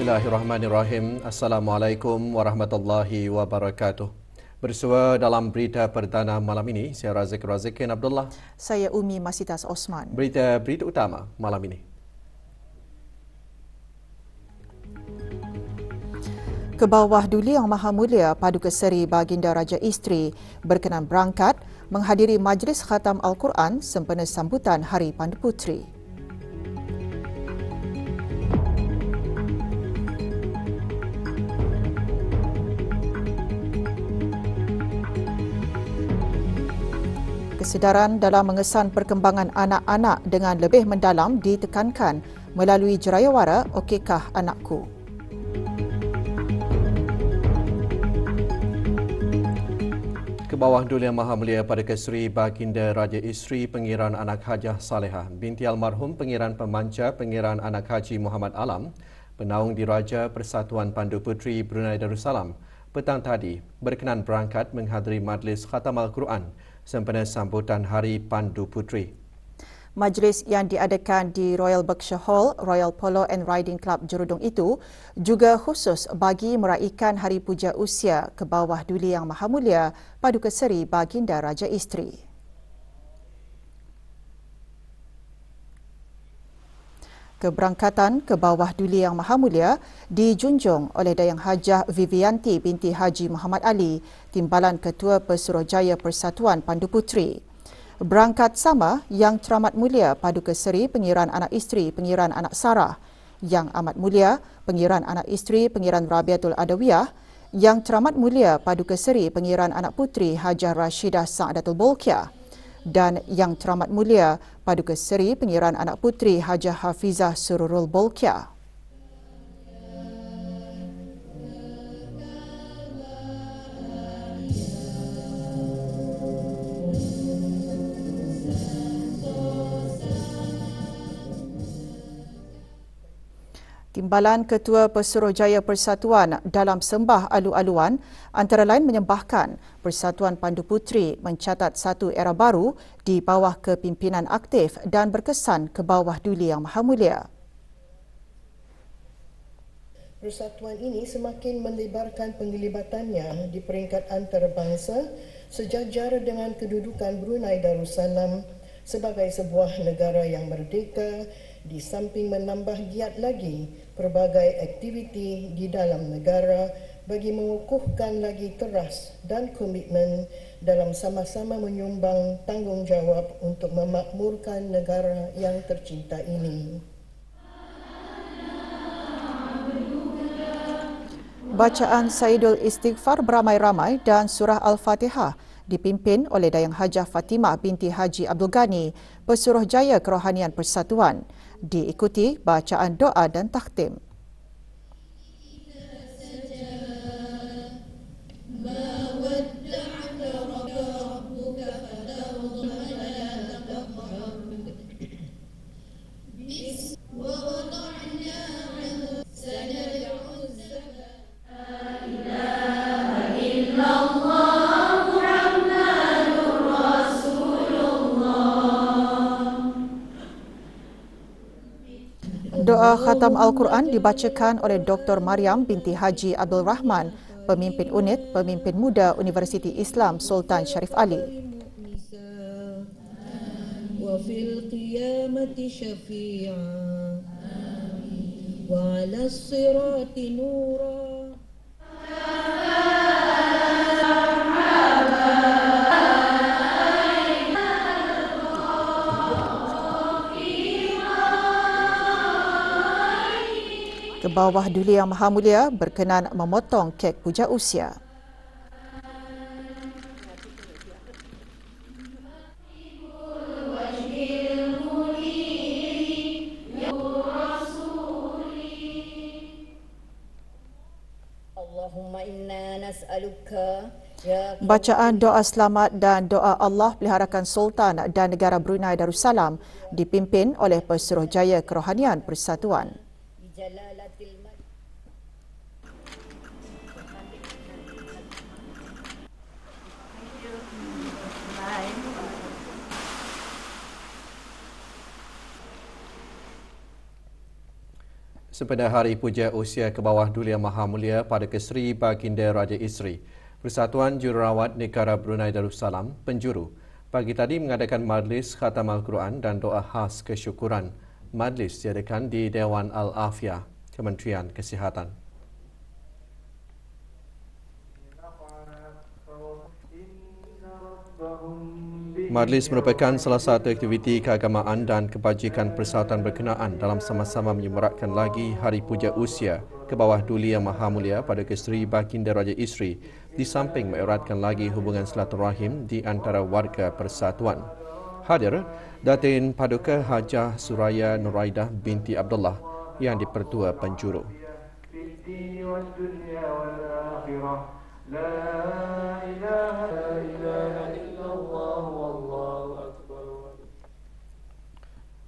Bismillahirrahmanirrahim. Assalamualaikum warahmatullahi wabarakatuh. Bersua dalam berita perdana malam ini, saya Razikin Abdullah. Saya Umi Masitas Osman. Berita utama malam ini. Ke bawah Duli Yang Maha Mulia Paduka Seri Baginda Raja Isteri berkenan berangkat menghadiri Majlis Khatam Al-Quran sempena sambutan Hari Pandu Puteri. Kesedaran dalam mengesan perkembangan anak-anak dengan lebih mendalam ditekankan melalui jerayawara Okeykah Anakku. Ke bawah Duli Yang Maha Mulia Paduka Seri Baginda Raja Isteri Pengiran Anak Hajah Salehah binti almarhum Pengiran Pemanca Pengiran Anak Haji Muhammad Alam, penaung Diraja Persatuan Pandu Puteri Brunei Darussalam, petang tadi berkenan berangkat menghadiri Majlis Khatam Al-Quran sempena sambutan Hari Pandu Puteri. Majlis yang diadakan di Royal Berkshire Hall, Royal Polo and Riding Club Jerudong itu juga khusus bagi meraihkan Hari Puja Usia ke bawah Duli Yang Maha Mulia Paduka Seri Baginda Raja Isteri. Keberangkatan ke bawah Duli Yang Maha Mulia dijunjung oleh Dayang Hajah Vivianti binti Haji Muhammad Ali, Timbalan Ketua Pesuruhjaya Persatuan Pandu Puteri. Berangkat sama Yang Teramat Mulia Paduka Seri Pengiran Anak Isteri Pengiran Anak Sarah, Yang Amat Mulia Pengiran Anak Isteri Pengiran Rabiatul Adawiyah, Yang Teramat Mulia Paduka Seri Pengiran Anak Puteri Hajah Rashidah Sa'adatul Bolkiah, dan Yang Teramat Mulia Paduka Seri Pengiran Anak Puteri Hajah Hafizah Sururul Bolkiah. Timbalan Ketua Pesuruhjaya Persatuan dalam sembah alu-aluan antara lain menyembahkan Persatuan Pandu Puteri mencatat satu era baru di bawah kepimpinan aktif dan berkesan ke bawah Duli Yang Maha Mulia. Persatuan ini semakin melebarkan penglibatannya di peringkat antarabangsa sejajar dengan kedudukan Brunei Darussalam sebagai sebuah negara yang merdeka, di samping menambah giat lagi pelbagai aktiviti di dalam negara bagi mengukuhkan lagi teras dan komitmen dalam sama-sama menyumbang tanggungjawab untuk memakmurkan negara yang tercinta ini. Bacaan Saidul Istighfar beramai-ramai dan surah Al-Fatihah dipimpin oleh Dayang Hajah Fatimah binti Haji Abdul Ghani, Pesuruhjaya Kerohanian Persatuan, diikuti bacaan doa dan takhtim. Doa Khatam Al-Quran dibacakan oleh Dr. Mariam binti Haji Abdul Rahman, Pemimpin Unit Pemimpin Muda Universiti Islam Sultan Sharif Ali. Wa fil qiyamati syafi'a wa 'alas sirati nura. Ke bawah Duli Yang Maha Mulia berkenan memotong kek puja usia. Bacaan doa selamat dan doa Allah peliharakan Sultan dan Negara Brunei Darussalam dipimpin oleh Pesuruhjaya Kerohanian Persatuan. Sempena Hari Puja Usia ke bawah Duli Yang Maha Mulia pada Kesri Baginda Raja Isri, Persatuan Jururawat Negara Brunei Darussalam, Penjuru, pagi tadi mengadakan majlis khatam Al-Quran dan doa khas kesyukuran. Majlis diadakan di Dewan Al-Afiyah, Kementerian Kesihatan. Majlis merupakan salah satu aktiviti keagamaan dan kebajikan persautan berkenaan dalam sama-sama menyemarakkan lagi Hari Puja Usia ke bawah Duli Yang Maha Mulia pada Kesri Baginda Raja Isri, di samping mengeratkan lagi hubungan silaturahim di antara warga persatuan. Hadir Datin Paduka Hajah Suraya Nuraidah binti Abdullah yang dipertua penjuru.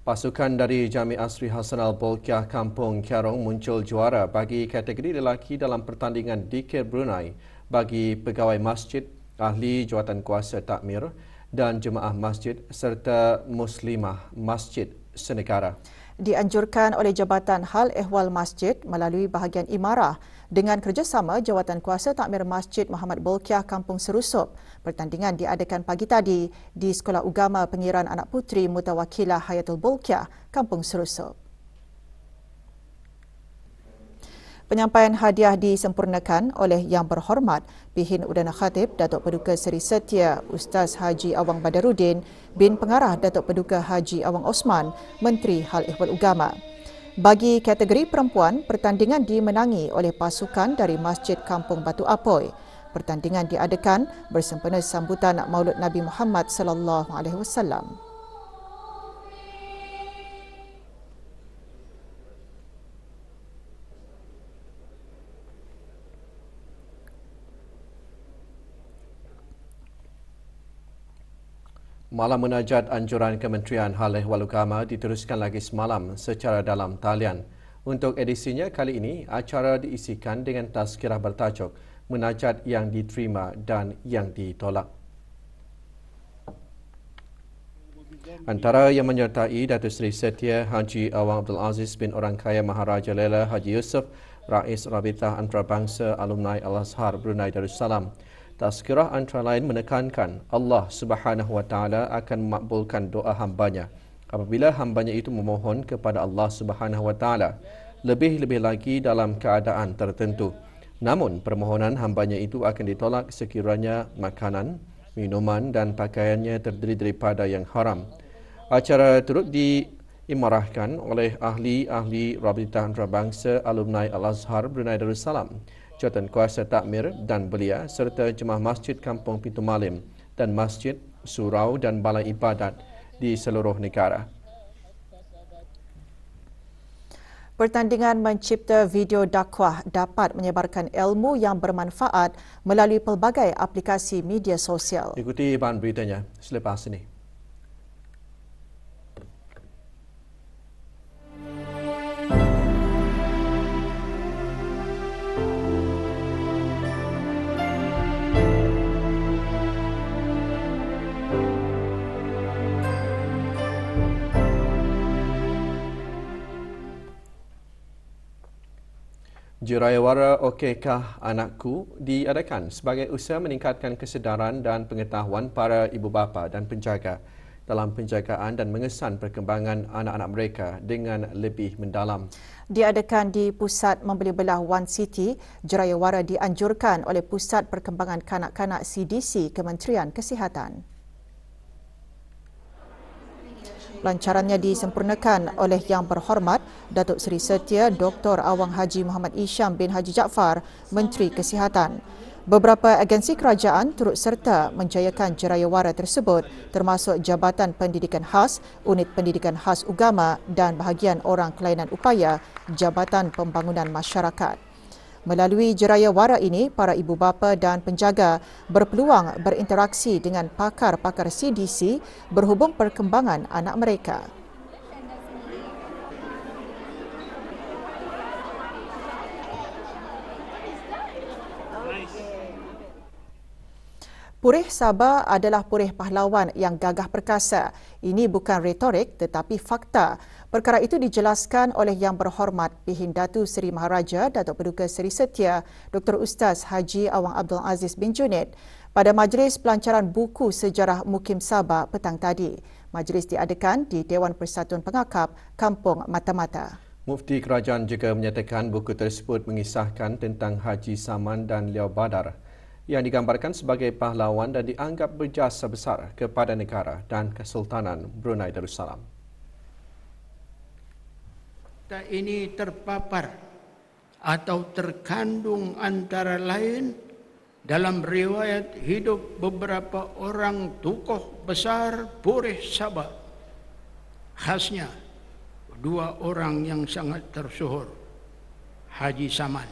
Pasukan dari Jami Asri Hasan Al-Bolkiah Kampung Kiarong muncul juara bagi kategori lelaki dalam pertandingan Dikir Brunei bagi pegawai masjid, ahli jawatankuasa takmir dan jemaah masjid serta muslimah masjid senegara. Dianjurkan oleh Jabatan Hal Ehwal Masjid melalui bahagian Imarah dengan kerjasama Jawatankuasa Takmir Masjid Muhammad Bolkiah Kampung Serusup. Pertandingan diadakan pagi tadi di Sekolah Ugama Pengiran Anak Puteri Mutawakilah Hayatul Bolkiah, Kampung Serusup. Penyampaian hadiah disempurnakan oleh Yang Berhormat Pihin Udana Khatib Datuk Paduka Seri Setia Ustaz Haji Awang Badarudin bin Pengarah Datuk Paduka Haji Awang Osman, Menteri Hal Ehwal Ugama. Bagi kategori perempuan, pertandingan dimenangi oleh pasukan dari Masjid Kampung Batu Apoi. Pertandingan diadakan bersempena sambutan Maulud Nabi Muhammad sallallahu alaihi wasallam. Malam munajat anjuran Kementerian Hal Ehwal Ugama diteruskan lagi semalam secara dalam talian. Untuk edisinya kali ini, acara diisikan dengan tazkirah bertajuk Munajat yang diterima dan yang ditolak. Antara yang menyertai Datuk Seri Setia Haji Awang Abdul Aziz bin Orang Kaya Maharaja Lela Haji Yusof, Rais Rabitah Antarabangsa Alumni Al-Azhar Brunei Darussalam. Tazkirah antara lain menekankan Allah Subhanahu Wa Taala akan memakbulkan doa hambanya apabila hambanya itu memohon kepada Allah Subhanahu Wa Taala, lebih-lebih lagi dalam keadaan tertentu. Namun permohonan hambanya itu akan ditolak sekiranya makanan, minuman dan pakaiannya terdiri daripada yang haram. Acara turut diimarahkan oleh ahli-ahli Rabitah Antarabangsa Alumni Al-Azhar Brunei Darussalam, Jawatankuasa Takmir dan Belia serta jemaah Masjid Kampung Pintu Malim dan Masjid, Surau dan Balai Ibadat di seluruh negara. Pertandingan mencipta video dakwah dapat menyebarkan ilmu yang bermanfaat melalui pelbagai aplikasi media sosial. Ikuti bahan beritanya selepas ini. Jurayawara Okeykah Anakku diadakan sebagai usaha meningkatkan kesedaran dan pengetahuan para ibu bapa dan penjaga dalam penjagaan dan mengesan perkembangan anak-anak mereka dengan lebih mendalam. Diadakan di Pusat Membeli Belah One City, Jurayawara dianjurkan oleh Pusat Perkembangan Kanak-Kanak CDC Kementerian Kesihatan. Lancarannya disempurnakan oleh Yang Berhormat Datuk Seri Setia Dr. Awang Haji Muhammad Isham bin Haji Jaafar, Menteri Kesihatan. Beberapa agensi kerajaan turut serta menjayakan Jurayawara tersebut termasuk Jabatan Pendidikan Khas, Unit Pendidikan Khas Ugama dan bahagian orang kelainan upaya Jabatan Pembangunan Masyarakat. Melalui Jurayawara ini, para ibu bapa dan penjaga berpeluang berinteraksi dengan pakar-pakar CDC berhubung perkembangan anak mereka. Purih Sabah adalah purih pahlawan yang gagah perkasa. Ini bukan retorik tetapi fakta. Perkara itu dijelaskan oleh Yang Berhormat Pihin Datu Seri Maharaja Datuk Paduka Seri Setia Dr. Ustaz Haji Awang Abdul Aziz bin Junid pada majlis pelancaran buku sejarah Mukim Sabah petang tadi. Majlis diadakan di Dewan Persatuan Pengakap Kampung Mata-Mata. Mufti Kerajaan juga menyatakan buku tersebut mengisahkan tentang Haji Saman dan Liao Badar yang digambarkan sebagai pahlawan dan dianggap berjasa besar kepada negara dan Kesultanan Brunei Darussalam. Ini terpapar atau terkandung antara lain dalam riwayat hidup beberapa orang tokoh besar Purih Sabah. Khasnya dua orang yang sangat tersohor, Haji Saman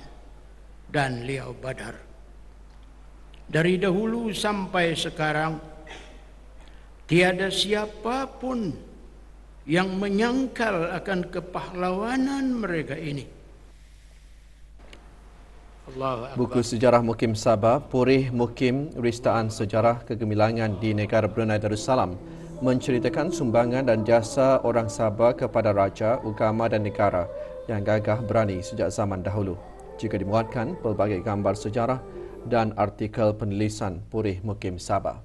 dan Liao Badar. Dari dahulu sampai sekarang, tiada siapapun yang menyangkal akan kepahlawanan mereka ini. Buku sejarah Mukim Sabah, Purih Mukim, Ristaan Sejarah Kegemilangan di Negara Brunei Darussalam menceritakan sumbangan dan jasa orang Sabah kepada raja, agama dan negara yang gagah berani sejak zaman dahulu. Jika dimuatkan pelbagai gambar sejarah dan artikel penulisan Purih Mukim Sabah.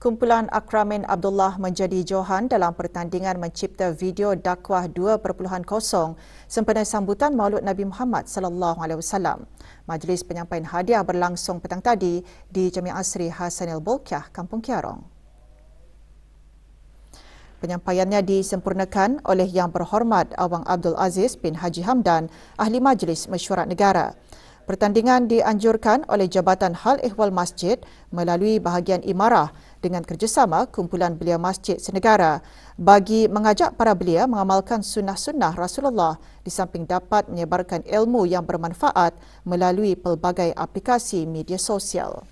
Kumpulan Akramin Abdullah menjadi johan dalam pertandingan mencipta video dakwah 2.0 sempena sambutan Maulud Nabi Muhammad sallallahu alaihi wasallam. Majlis penyampaian hadiah berlangsung petang tadi di Jamiah Asri Hasanil Bolkiah, Kampung Kiarong. Penyampaiannya disempurnakan oleh Yang Berhormat Awang Abdul Aziz bin Haji Hamdan, Ahli Majlis Mesyuarat Negara. Pertandingan dianjurkan oleh Jabatan Hal Ehwal Masjid melalui bahagian imarah dengan kerjasama Kumpulan Belia Masjid Senegara bagi mengajak para belia mengamalkan sunnah-sunnah Rasulullah di samping dapat menyebarkan ilmu yang bermanfaat melalui pelbagai aplikasi media sosial.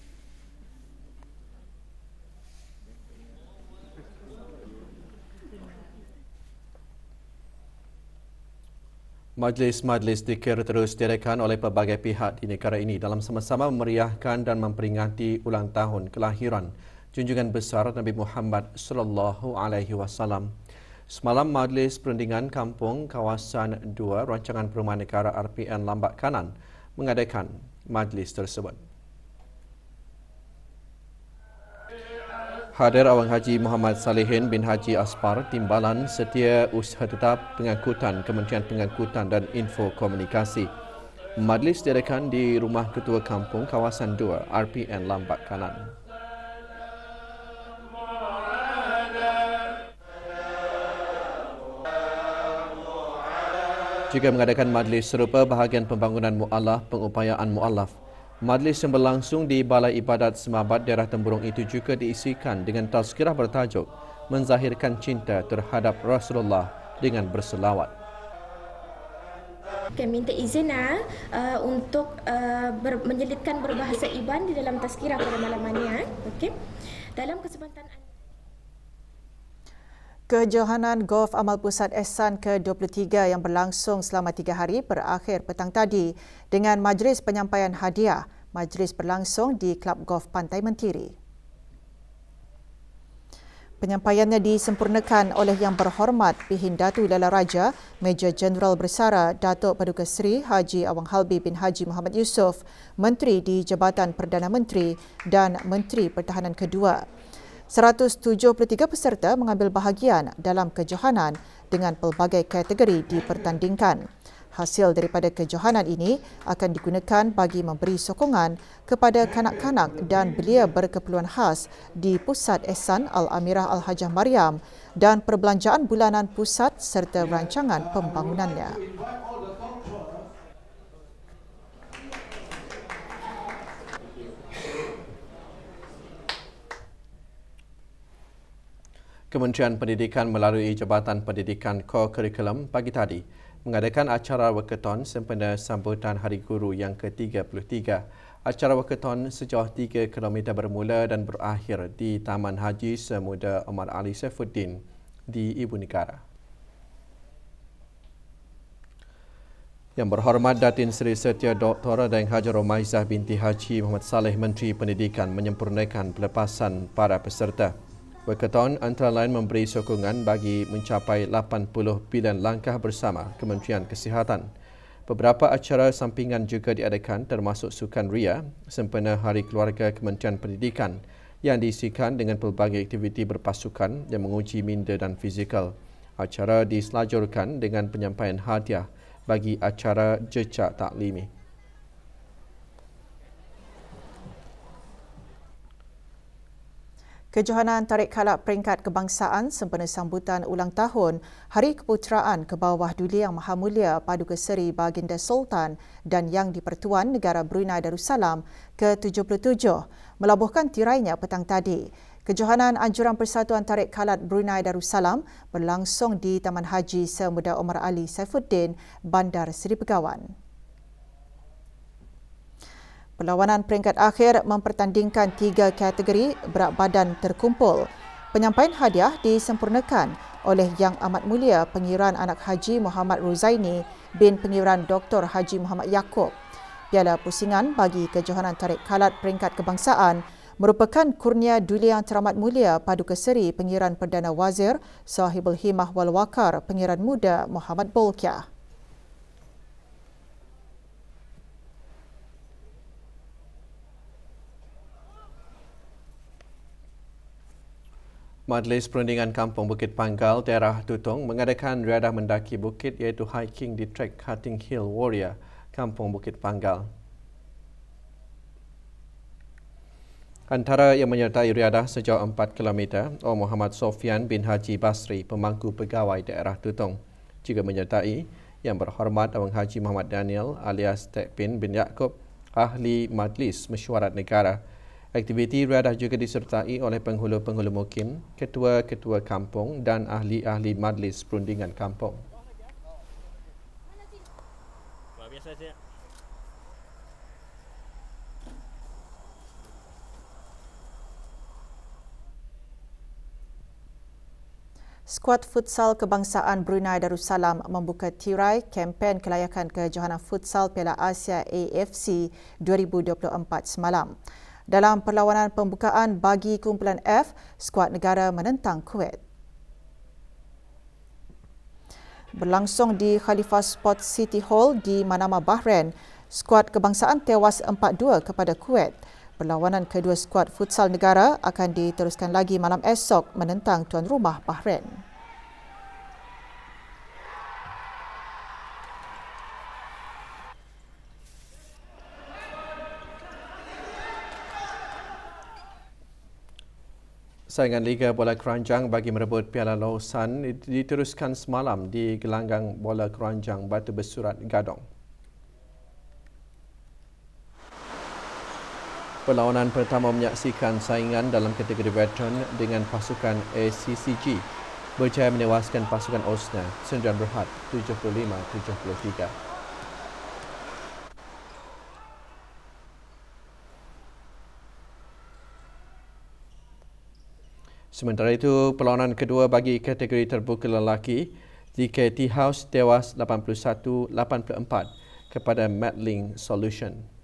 Majlis-majlis zikir terus diadakan oleh pelbagai pihak di negara ini dalam sama-sama memeriahkan dan memperingati ulang tahun kelahiran junjungan besar Nabi Muhammad sallallahu alaihi wasallam. Semalam Majlis Perundingan Kampung Kawasan 2 Rancangan Perumahan Negara RPN Lambak Kanan mengadakan majlis tersebut. Hadir Awang Haji Muhammad Salihin bin Haji Aspar, Timbalan Setia Usaha Tetap Pengangkutan Kementerian Pengangkutan dan Info Komunikasi. Majlis diadakan di Rumah Ketua Kampung Kawasan 2 RPN Lambak Kanan. Juga mengadakan majlis serupa bahagian pembangunan mu'alaf, pengupayaan mu'alaf. Majlis yang berlangsung di Balai Ibadat Semabat daerah Temburong itu juga diisikan dengan tazkirah bertajuk Menzahirkan Cinta Terhadap Rasulullah dengan Berselawat. Kami minta izin untuk menyelitkan berbahasa Iban di dalam tazkirah pada malam ini. Okey. Dalam kesempatan Kejohanan Golf Amal Pusat Ehsan ke-23 yang berlangsung selama 3 hari berakhir petang tadi dengan majlis penyampaian hadiah. Majlis berlangsung di Klub Golf Pantai Mentiri. Penyampaiannya disempurnakan oleh Yang Berhormat Pihin Datu Lala Raja, Major Jeneral Bersara Datuk Paduka Seri Haji Awang Halbi bin Haji Muhammad Yusof, Menteri di Jabatan Perdana Menteri dan Menteri Pertahanan kedua. 173 peserta mengambil bahagian dalam kejohanan dengan pelbagai kategori dipertandingkan. Hasil daripada kejohanan ini akan digunakan bagi memberi sokongan kepada kanak-kanak dan belia berkeperluan khas di Pusat Ehsan Al-Amirah Al-Hajah Mariam dan perbelanjaan bulanan pusat serta rancangan pembangunannya. Kementerian Pendidikan melalui Jabatan Pendidikan Co-Curriculum pagi tadi mengadakan acara walkathon sempena sambutan Hari Guru yang ke-33. Acara walkathon sejauh 3 km bermula dan berakhir di Taman Haji Semuda Omar Ali Saifuddin di Ibu Negara. Yang Berhormat Datin Seri Setia Dr. Dayang Haji Romaizah binti Haji Muhammad Saleh Menteri Pendidikan menyempurnakan pelepasan para peserta. Berketon antara lain memberi sokongan bagi mencapai 80 pilihan langkah bersama Kementerian Kesihatan. Beberapa acara sampingan juga diadakan termasuk Sukan Ria sempena Hari Keluarga Kementerian Pendidikan yang diisikan dengan pelbagai aktiviti berpasukan yang menguji minda dan fizikal. Acara diselajurkan dengan penyampaian hadiah bagi acara jejak taklimi. Kejohanan tarik khalak peringkat kebangsaan sempena sambutan ulang tahun Hari Keputeraan ke bawah Duli Yang Maha Mulia Paduka Seri Baginda Sultan dan Yang di-Pertuan Negara Brunei Darussalam ke-77 melabuhkan tirainya petang tadi. Kejohanan Anjuran Persatuan Tarik Khalat Brunei Darussalam berlangsung di Taman Haji Sir Muda Omar Ali Saifuddin, Bandar Seri Begawan. Perlawanan peringkat akhir mempertandingkan 3 kategori berat badan terkumpul. Penyampaian hadiah disempurnakan oleh Yang Amat Mulia Pengiran Anak Haji Muhammad Ruzaini bin Pengiran Dr. Haji Muhammad Yaakob. Piala pusingan bagi kejohanan tarik khalat peringkat kebangsaan merupakan kurnia Duli Yang Teramat Mulia Paduka Seri Pengiran Perdana Wazir Sahibul Himah wal Waqar Pengiran Muda Muhammad Bolkiah. Majlis Perundingan Kampung Bukit Panggal, daerah Tutong mengadakan riadah mendaki bukit iaitu hiking di trek Cutting Hill Warrior, Kampung Bukit Panggal. Antara yang menyertai riadah sejauh 4 km, Muhammad Sofian bin Haji Basri, pemangku pegawai daerah Tutong. Juga menyertai Yang Berhormat Abang Haji Muhammad Daniel alias Tekpin bin Yaakob, Ahli Majlis Mesyuarat Negara. Aktiviti riadah juga disertai oleh penghulu-penghulu mukim, ketua-ketua kampung dan ahli-ahli Majlis Perundingan Kampung. Skuad Futsal Kebangsaan Brunei Darussalam membuka tirai kempen kelayakan kejohanan futsal Piala Asia AFC 2024 semalam. Dalam perlawanan pembukaan bagi kumpulan F, skuad negara menentang Kuwait. Berlangsung di Khalifa Sports City Hall di Manama, Bahrain, skuad kebangsaan tewas 4-2 kepada Kuwait. Perlawanan kedua skuad futsal negara akan diteruskan lagi malam esok menentang tuan rumah Bahrain. Saingan Liga Bola Keranjang bagi merebut Piala Lausan diteruskan semalam di gelanggang bola keranjang Batu Bersurat Gadong. Perlawanan pertama menyaksikan saingan dalam kategori veteran dengan pasukan ACCG berjaya menewaskan pasukan Osna Sdn Bhd 75-73. Sementara itu, perlawanan kedua bagi kategori terbuka lelaki, JKT House tewas 81-84 kepada Medling Solution.